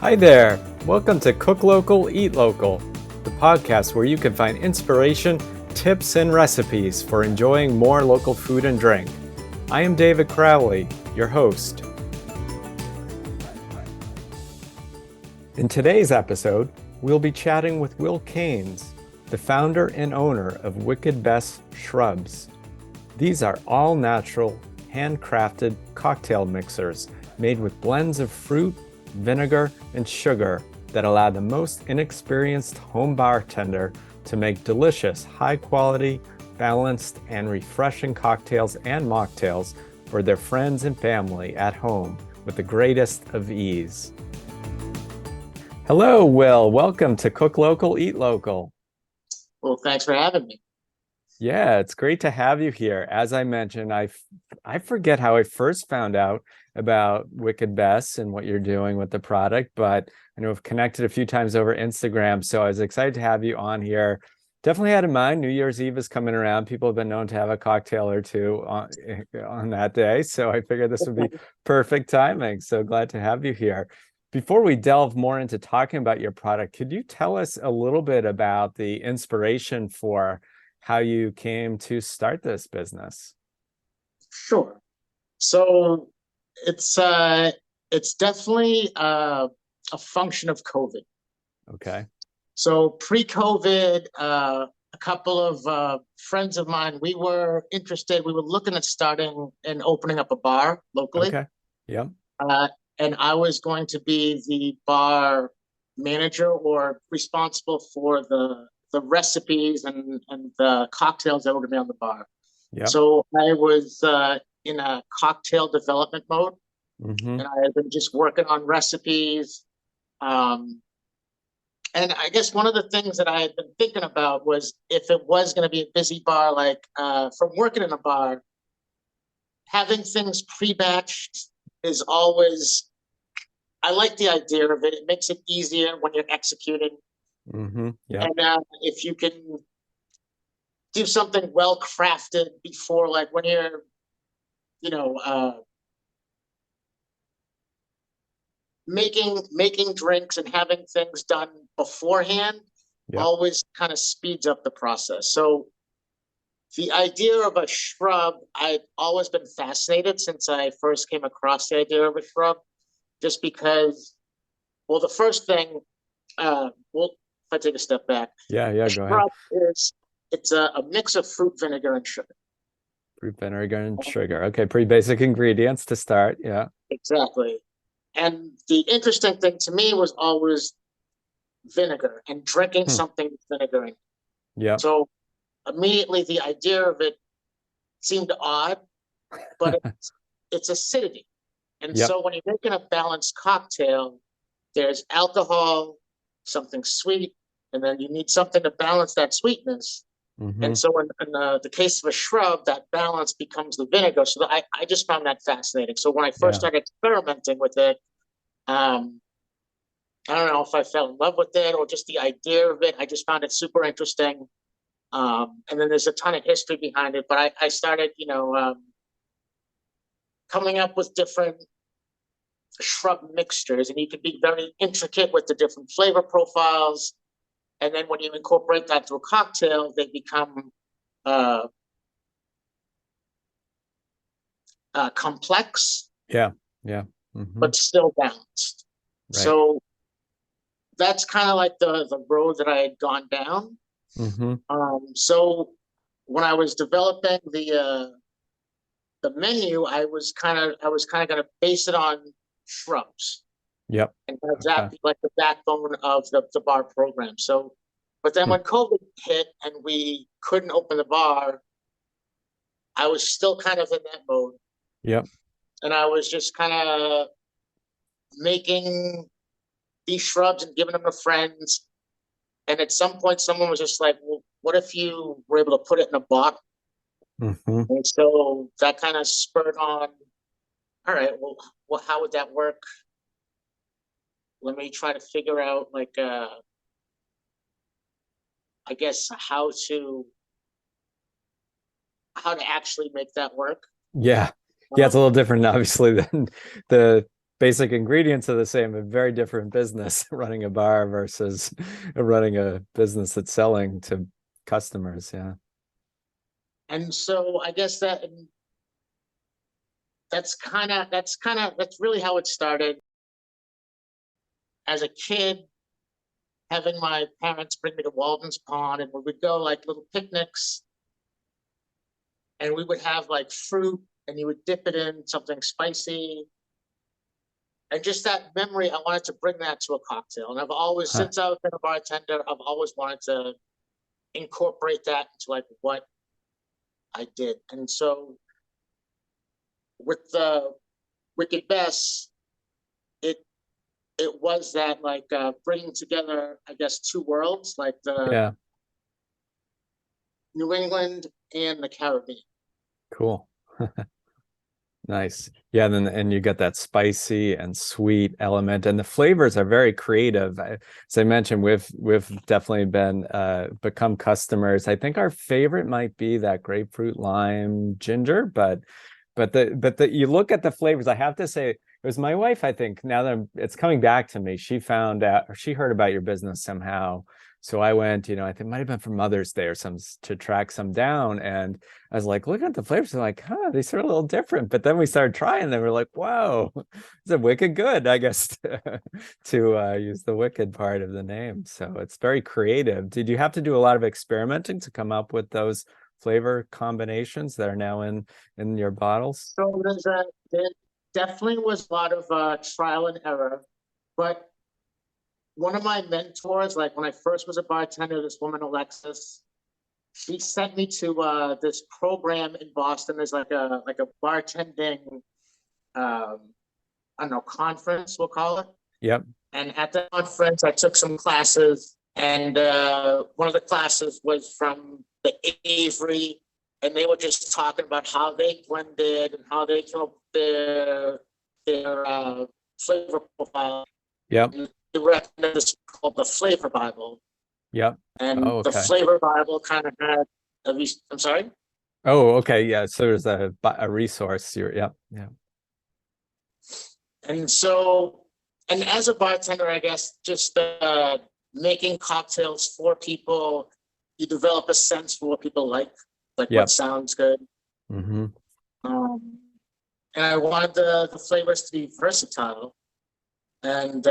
Hi there. Welcome to Cook Local, Eat Local, the podcast where you can find inspiration, tips, and recipes for enjoying more local food and drink. I am David Crowley, your host. In today's episode, we'll be chatting with Will Caines, the founder and owner of Wicked Bess Shrubs. These are all natural, handcrafted cocktail mixers made with blends of fruit, vinegar, and sugar that allow the most inexperienced home bartender to make delicious, high-quality, balanced, and refreshing cocktails and mocktails for their friends and family at home with the greatest of ease. Hello, Will. Welcome to Cook Local, Eat Local. Well, thanks for having me. Yeah, it's great to have you here. As I mentioned, I forget how I first found out about Wicked Bess and what you're doing with the product, but I know I've connected a few times over Instagram, so I was excited to have you on here. Definitely had in mind, New Year's Eve is coming around. People have been known to have a cocktail or two on that day, so I figured this would be perfect timing. So glad to have you here. Before we delve more into talking about your product, could you tell us a little bit about the inspiration for how you came to start this business? Sure. So it's definitely a function of COVID. Okay. So pre-COVID, a couple of friends of mine, we were interested. We were looking at starting and opening up a bar locally. Okay. Yeah. And I was going to be the bar manager or responsible for the recipes and the cocktails that were going to be on the bar. Yeah. So I was in a cocktail development mode, Mm-hmm. and I had been just working on recipes. And I guess one of the things that I had been thinking about was if it was going to be a busy bar, like from working in a bar, having things pre-batched is always, I like the idea of it. It makes it easier when you're executing. Mm-hmm. Yeah. And if you can do something well crafted before, like when you're, making drinks and having things done beforehand, Yeah. always kind of speeds up the process. So the idea of a shrub, I've always been fascinated since I first came across the idea of a shrub, just because, well, the first thing, if I take a step back, Yeah. a Go ahead. shrub it's a mix of fruit, vinegar, and sugar. Fruit, vinegar, and sugar. Okay. Pretty basic ingredients to start. Yeah. Exactly. And the interesting thing to me was always vinegar and drinking something with vinegar in it. Yeah. So immediately the idea of it seemed odd, but it's acidity. And Yep. so when you're making a balanced cocktail, there's alcohol, something sweet, and then you need something to balance that sweetness. Mm-hmm. And so in the case of a shrub, that balance becomes the vinegar. So I just found that fascinating. So when I first started experimenting with it, I don't know if I fell in love with it or just the idea of it. I just found it super interesting. And then there's a ton of history behind it. But I started, coming up with different shrub mixtures, and you can be very intricate with the different flavor profiles. And then when you incorporate that to a cocktail, they become complex. Yeah. Mm-hmm. But still balanced. Right. So that's kind of like the road that I had gone down. Mm-hmm. So when I was developing the menu, I was kind of going to base it on shrubs. Yep. And have that be like the backbone of the bar program. So, but then when COVID hit and we couldn't open the bar, I was still kind of in that mode. Yep. And I was just kind of making these shrubs and giving them to friends. And at some point, someone was just like, well, what if you were able to put it in a bottle? Mm-hmm. And so that kind of spurred on, all right, well, how would that work? Let me try to figure out, like, I guess, how to actually make that work. Yeah. It's a little different, obviously, than the basic ingredients are the same, but very different business running a bar versus running a business that's selling to customers. Yeah. And so I guess that's really how it started. As a kid, having my parents bring me to Walden's Pond, and we would go like little picnics, and we would have like fruit, and you would dip it in something spicy. And just that memory, I wanted to bring that to a cocktail. And I've always, Huh. since I've been a bartender, I've always wanted to incorporate that into like what I did. And so with the Wicked Bess, it it was that like bringing together, I guess, two worlds, like the Yeah. New England and the Caribbean. Cool. Nice. Yeah, and you get that spicy and sweet element, and the flavors are very creative. As I mentioned, we've definitely been become customers. I think our favorite might be that grapefruit lime ginger, but you look at the flavors. I have to say, it was my wife. I think now that it's coming back to me, she found out, or she heard about your business somehow. So I went, I think it might have been for Mother's Day or some to track some down, and I was like, looking at the flavors, they're like, huh, these are a little different. But then we started trying them. We're like, wow, it's a wicked good, I guess, to use the wicked part of the name. So it's very creative. Did you have to do a lot of experimenting to come up with those flavor combinations that are now in your bottles? So there definitely was a lot of trial and error. But one of my mentors, like when I first was a bartender, this woman, Alexis, she sent me to this program in Boston. There's like a bartending, um, I don't know, conference, we'll call it. Yep. And at the conference, I took some classes, and one of the classes was from the Avery, and they were just talking about how they blended and how they came up with their flavor profile. Yep. And they recommended this called the Flavor Bible, Yep. and Oh, the okay. Flavor Bible kind of had I'm sorry. Oh, okay. Yeah. So there's a resource. Yep. Yeah. And so, and as a bartender, I guess just making cocktails for people, you develop a sense for what people like what Yep. sounds good. Mm-hmm. Um, and I wanted the flavors to be versatile. And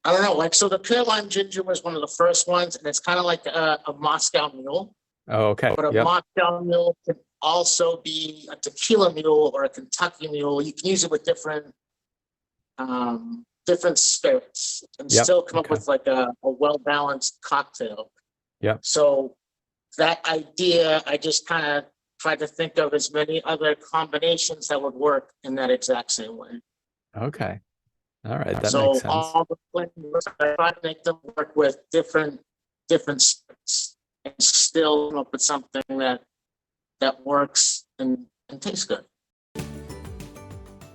I don't know, like, so the pale lime ginger was one of the first ones, and it's kind of like a Moscow Mule, Oh, okay. but a Yep. Moscow Mule can also be a tequila mule or a Kentucky mule. You can use it with different spirits and Yep. still come up Okay. with like a well-balanced cocktail. Yep. So that idea, I just kind of tried to think of as many other combinations that would work in that exact same way. Okay. All right. That makes So sense. all the flavors, I try to make them work with different spirits and still come up with something that works and tastes good.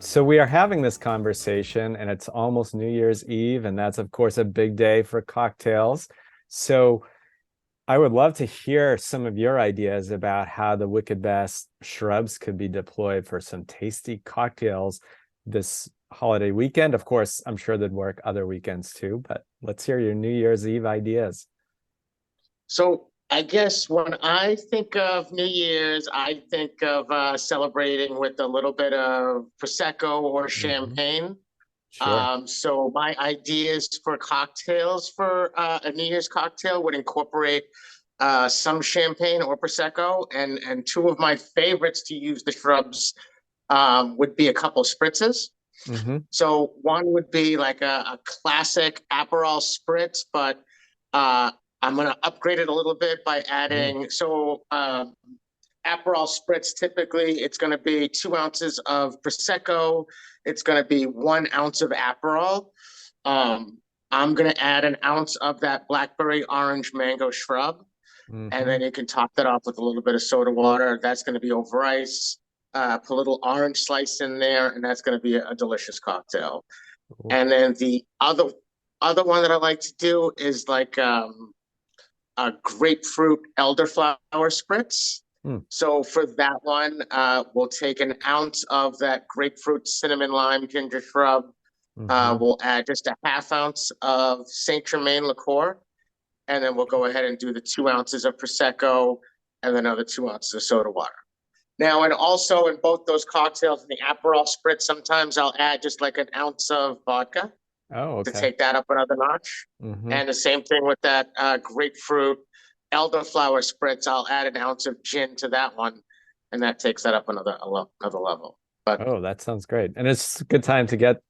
So we are having this conversation, and it's almost New Year's Eve, and that's of course a big day for cocktails. So I would love to hear some of your ideas about how the Wicked Bess shrubs could be deployed for some tasty cocktails this holiday weekend. Of course, I'm sure they'd work other weekends too, but let's hear your New Year's Eve ideas. So I guess when I think of New Year's, I think of celebrating with a little bit of Prosecco or Mhm. champagne. Sure. So my ideas for cocktails for a New Year's cocktail would incorporate some champagne or Prosecco, and two of my favorites to use the shrubs would be a couple spritzes. Hmm. So one would be like a classic Aperol spritz, but I'm going to upgrade it a little bit by Mm. adding. So Aperol spritz, typically it's going to be 2 ounces of Prosecco. It's going to be 1 ounce of Aperol. I'm going to add an ounce of that blackberry orange mango shrub. And Hmm. then you can top that off with a little bit of soda water. That's going to be over ice. Put a little orange slice in there, and that's going to be a delicious cocktail. Cool. And then the other one that I like to do is like a grapefruit elderflower spritz. Mm, So for that one, we'll take an ounce of that grapefruit, cinnamon, lime, ginger shrub. hmm. We'll add just a half ounce of Saint Germain liqueur, and then we'll go ahead and do the 2 ounces of Prosecco and then another 2 ounces of soda water. Now, and also in both those cocktails, in the Aperol Spritz, sometimes I'll add just like an ounce of vodka Oh, to okay. take that up another notch. Hmm. And the same thing with that grapefruit elderflower Spritz. I'll add an ounce of gin to that one, and that takes that up another level. But Oh, that sounds great. And it's a good time to get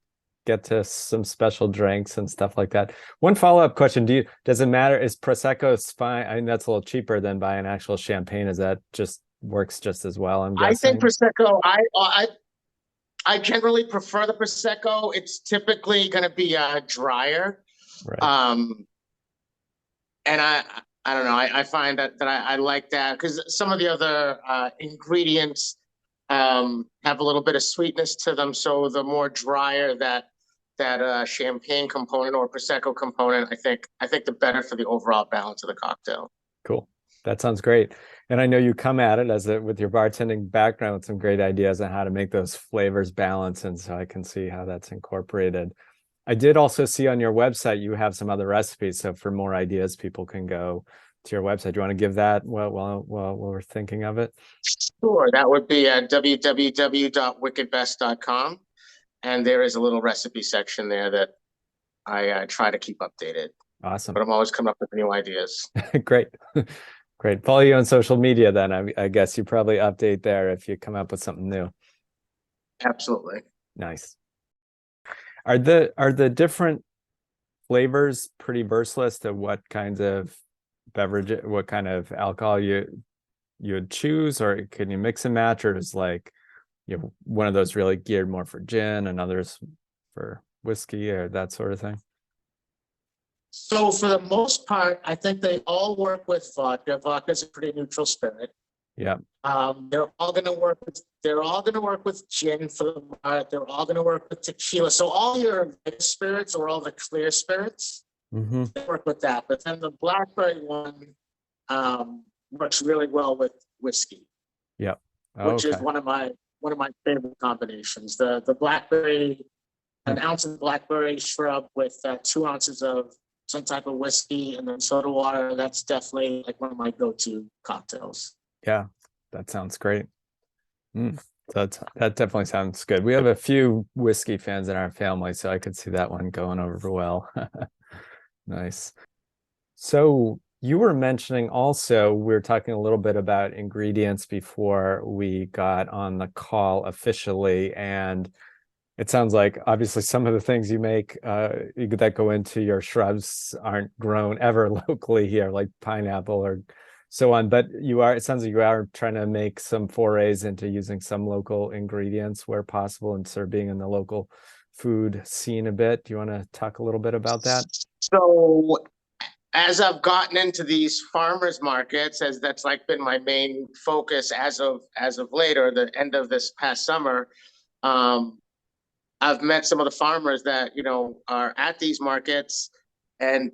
to some special drinks and stuff like that. One follow-up question, does it matter? Is Prosecco fine? I mean, that's a little cheaper than buying actual champagne. Is that just works just as well, I'm I think guessing? Prosecco, I generally prefer the Prosecco. It's typically going to be drier. Right. Um, and I don't know. I find that I like that because some of the other ingredients have a little bit of sweetness to them. So the more drier that champagne component or Prosecco component, I think the better for the overall balance of the cocktail. Cool. That sounds great. And I know you come at it with your bartending background with some great ideas on how to make those flavors balance. And so I can see how that's incorporated. I did also see on your website you have some other recipes. So for more ideas, people can go to your website. Do you want to give that while we're thinking of it? Sure, that would be at www.wickedbest.com. And there is a little recipe section there that I try to keep updated. Awesome. But I'm always coming up with new ideas. Great. Great. Follow you on social media then. I guess you probably update there if you come up with something new. Absolutely. Nice. Are the different flavors pretty versatile as to what kinds of beverage, what kind of alcohol you would choose, or can you mix and match, or is like one of those really geared more for gin and others for whiskey or that sort of thing? So for the most part, I think they all work with vodka. Vodka is a pretty neutral spirit. Yeah. They're all going to work with. They're all going to work with gin for the bar. They're all going to work with tequila. So all your spirits or all the clear spirits Mm-hmm. they work with that. But then the blackberry one works really well with whiskey, Yep. which is Okay. one of my favorite combinations. The blackberry, an ounce of blackberry shrub with 2 ounces of some type of whiskey and then soda water. That's definitely like one of my go-to cocktails. Yeah, that sounds great. Mm. That definitely sounds good. We have a few whiskey fans in our family, so I could see that one going over well. Nice. So you were mentioning also, we were talking a little bit about ingredients before we got on the call officially, and it sounds like obviously some of the things you make that go into your shrubs aren't grown ever locally here, like pineapple or so on. But it sounds like you are trying to make some forays into using some local ingredients where possible and sort of being in the local food scene a bit. Do you want to talk a little bit about that? So as I've gotten into these farmers markets, as that's like been my main focus as of later, the end of this past summer, I've met some of the farmers that are at these markets, and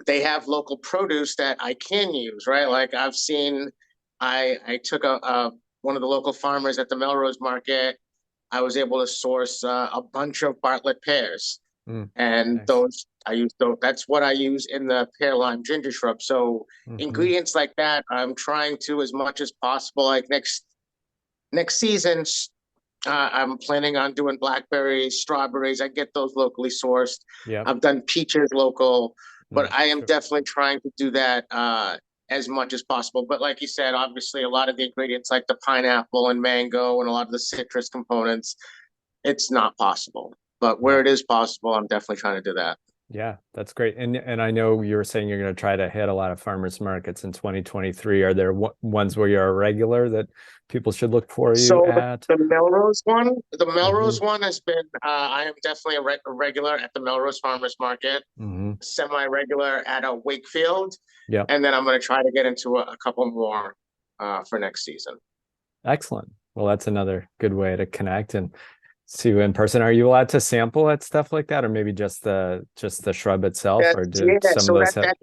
they have local produce that I can use, right? Like I've seen, I took one of the local farmers at the Melrose Market. I was able to source a bunch of Bartlett pears, and Nice. those I use. That's what I use in the pear lime ginger shrub. So Mm-hmm. ingredients like that, I'm trying to as much as possible. Like next season, I'm planning on doing blackberries, strawberries. I get those locally sourced. Yep. I've done peaches local, but I am Sure. definitely trying to do that as much as possible. But like you said, obviously, a lot of the ingredients like the pineapple and mango and a lot of the citrus components, it's not possible. But where Yeah. it is possible, I'm definitely trying to do that. Yeah, that's great. And I know you were saying you're going to try to hit a lot of farmers markets in 2023. Are there ones where you're a regular that people should look for you So at? The Hmm. Melrose one has been. I am definitely a regular at the Melrose Farmers Market, Hmm. semi-regular at a Wakefield, Yep. and then I'm going to try to get into a couple more for next season. Excellent. Well, that's another good way to connect and see you in person. Are you allowed to sample at stuff like that, or maybe just the shrub itself, or That's did yeah. some of So those have? that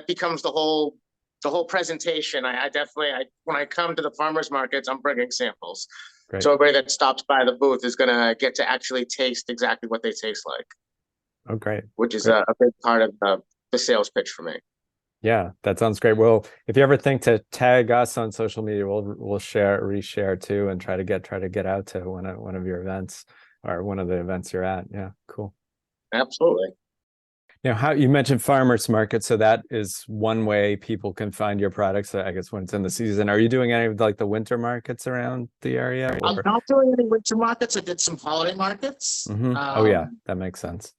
becomes the whole. the whole presentation, I definitely, when I come to the farmers markets, I'm bringing samples. Great. So everybody that stops by the booth is going to get to actually taste exactly what they taste like. Oh, great. Which is great. a big part of the sales pitch for me. Yeah, that sounds great. Well, if you ever think to tag us on social media, we'll reshare too, and try to get out to one of your events or one of the events you're at. Yeah, cool. Absolutely. Now, how you mentioned farmers market, so that is one way people can find your products. I guess when it's in the season. Are you doing any of like the winter markets around the area? I'm not doing any winter markets. I did some holiday markets. Oh yeah, that makes sense.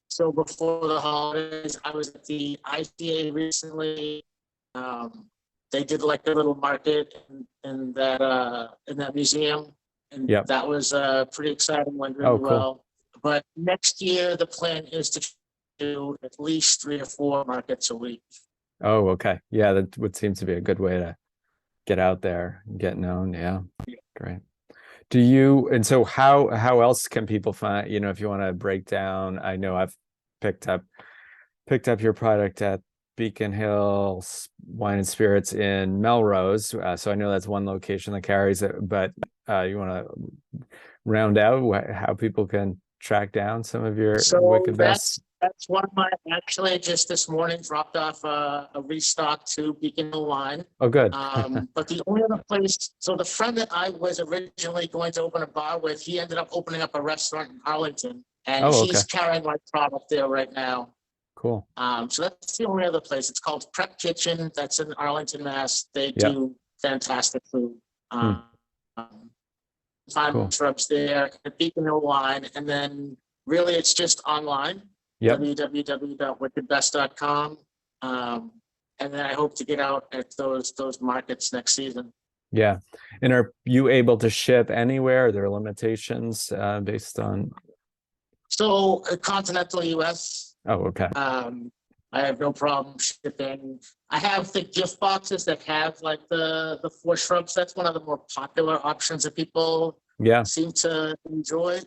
So before the holidays, I was at the ICA recently. They did like a little market in that museum, and that was pretty exciting. Went really well. But next year, the plan is to do at least 3 or 4 markets a week. Oh, okay. Yeah, that would seem to be a good way to get out there and get known. Yeah, great. Do you, and so how else can people find, if you want to break down, I know I've picked up your product at Beacon Hill Wine and Spirits in Melrose. So I know that's one location that carries it, but you want to round out how people can track down some of your Wicked Bess? That's one of my, actually just this morning dropped off a restock to Beacon Hill Wine. Oh, good. But the only other place, so the friend that I was originally going to open a bar with, he ended up opening up a restaurant in Arlington, and he's carrying my product there right now. Cool. So that's the only other place. It's called Prep Kitchen. That's in Arlington, Mass. They do fantastic food. Find shrubs there at Beacon Hill Wine, and then really it's just online. www.wickedbess.com. And then I hope to get out at those markets next season. Yeah. And are you able to ship anywhere? Are there limitations based on? So continental US. Oh, okay. I have no problem shipping. I have the gift boxes that have like the 4 shrubs. That's one of the more popular options that people seem to enjoy.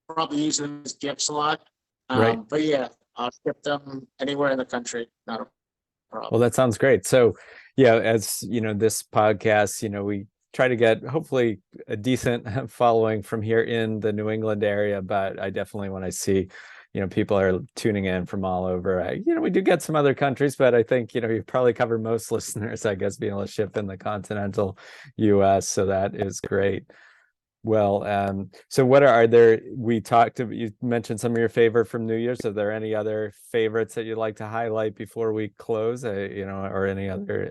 Probably use them as gifts a lot. But yeah, I'll ship them anywhere in the country. Not a problem. Well, that sounds great. So yeah, as you know, this podcast, we try to get hopefully a decent following from here in the New England area, but I definitely, when I see, people are tuning in from all over, we do get some other countries, but I think, you probably cover most listeners, I guess, being able to ship in the continental US. So that is great. Well, so what are there, you mentioned some of your favorite from New Year's. Are there any other favorites that you'd like to highlight before we close, or any others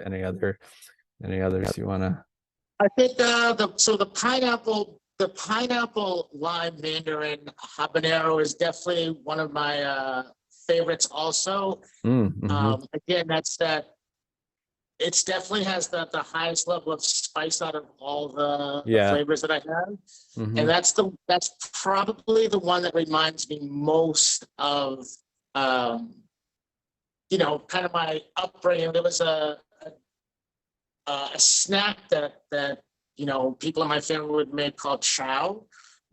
you want to? I think the pineapple lime mandarin habanero is definitely one of my favorites also. Again, it definitely has the highest level of spice out of all the flavors that I have. And that's probably the one that reminds me most of kind of my upbringing. There was a snack that people in my family would make called chow.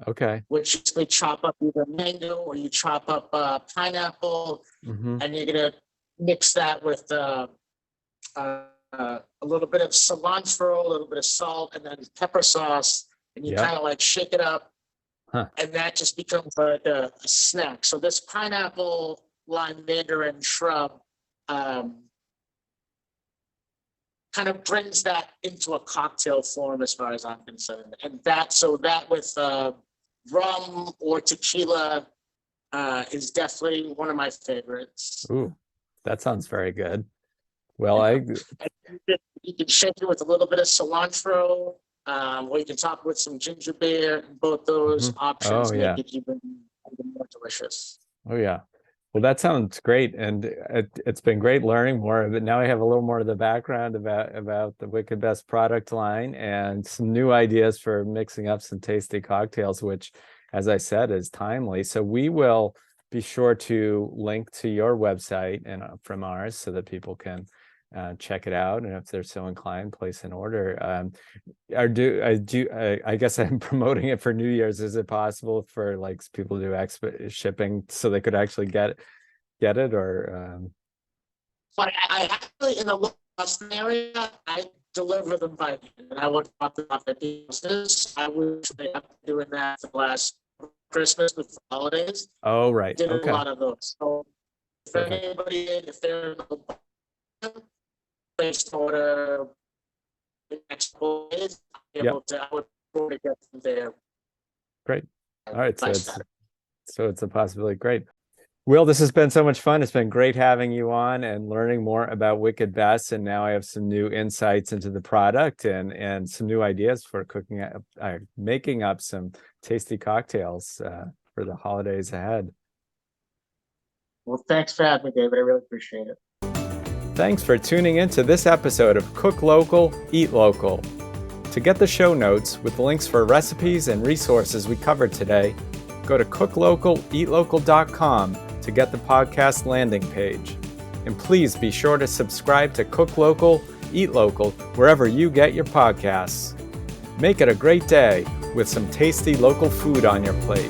Okay. Which basically chop up either mango or you chop up pineapple, and you're gonna mix that with a little bit of cilantro, a little bit of salt, and then pepper sauce, and you kind of like shake it up, and that just becomes like a snack. So this pineapple lime mandarin shrub kind of brings that into a cocktail form as far as I'm concerned. And that with rum or tequila is definitely one of my favorites. Ooh, that sounds very good. Well, you can shake it with a little bit of cilantro, or you can top it with some ginger beer. Both those options make it even more delicious. Oh yeah. Well, that sounds great, and it's been great learning more. But now I have a little more of the background about the Wicked Bess product line and some new ideas for mixing up some tasty cocktails, which, as I said, is timely. So we will be sure to link to your website and from ours so that people can check it out, and if they're so inclined, place an order. I guess I'm promoting it for New Year's. Is it possible for like people to do shipping so they could actually get it, or? But I actually, in the Boston area, I deliver them by hand, and I would drop them off at the houses. I was doing that for the last Christmas and holidays. Oh, right. Did a Okay. lot of those. So if Perfect. anybody, if they're in the place order the next couple of days, I'll be able to, I would probably get them there. Great. All right. by So Saturday. it's a possibility. Great. Will, this has been so much fun. It's been great having you on and learning more about Wicked Bess. And now I have some new insights into the product and some new ideas for making up some tasty cocktails for the holidays ahead. Well, thanks for having me, David. I really appreciate it. Thanks for tuning in to this episode of Cook Local, Eat Local. To get the show notes with links for recipes and resources we covered today, go to cooklocaleatlocal.com to get the podcast landing page. And please be sure to subscribe to Cook Local, Eat Local wherever you get your podcasts. Make it a great day with some tasty local food on your plate.